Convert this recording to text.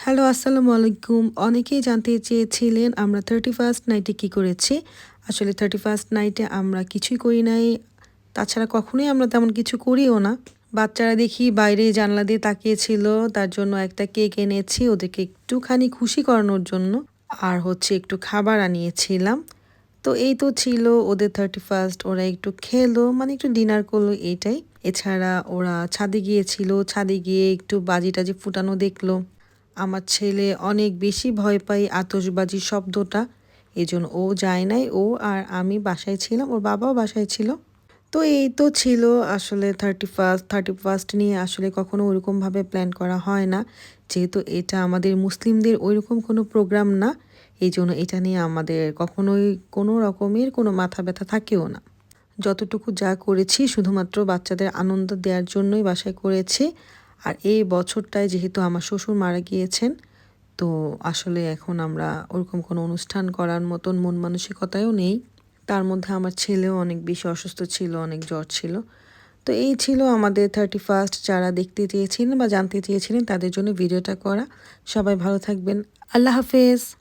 Hello, আসসালামু আলাইকুম। অনেকেই জানতে চেয়েছিলেন আমরা 31st নাইটে কী করেছি। আসলে 31st নাইটে আমরা কিছুই করি নাই। তাছাড়া কখনোই আমরা তেমন কিছু করিও না। বাচ্চারা দেখি বাইরে জানালা দিয়ে তাকিয়েছিল। তার জন্য একটা কেক এনেছি ওদেরকে একটুখানি খুশি করানোর জন্য। আর হচ্ছে একটু খাবার আনিয়েছিলাম। তো এই তো ছিল ওদের 31st, ওরা একটু খেলো মানে একটু ডিনার করলো এইটাই। এছাড়া ওরা ছাদে গিয়েছিল, ছাদে গিয়ে একটু বাজি-টাজি ফুটানো দেখলো। আমার ছেলে অনেক বেশি ভয় পায় আতশবাজির শব্দটা। এজন্য ও যায় নাই। ও আর আমি বাসায় ছিলাম, ওর বাবাও বাসায় ছিল। তো এই তো ছিল আসলে 31st নিয়ে আসলে কখনো ওরকমভাবে প্ল্যান করা হয় না। যেহেতু এটা আমাদের মুসলিমদের ওইরকম কোনো প্রোগ্রাম না। এইজন্য এটা নিয়ে আমাদের কখনোই কোনো রকমের কোনো মাথা ব্যথা থাকেও না। যতটুকু যা করেছি শুধুমাত্র বাচ্চাদের আনন্দ দেওয়ার জন্যই বাসায় করেছি। আর এই বছরটায় যেহেতু আমার শ্বশুর মারা গিয়েছেন, তো আসলে এখন আমরা ওরকম কোনো অনুষ্ঠান করার মতন মন মানসিকতায়ও নেই। তার মধ্যে আমার ছেলেও অনেক বেশি অসুস্থ ছিল, অনেক জ্বর ছিল। তো এই ছিল আমাদের 31st, যারা দেখতে চেয়েছিলেন বা জানতে চেয়েছিলেন তাদের জন্য ভিডিওটা করা। সবাই ভালো থাকবেন। আল্লাহ হাফেজ।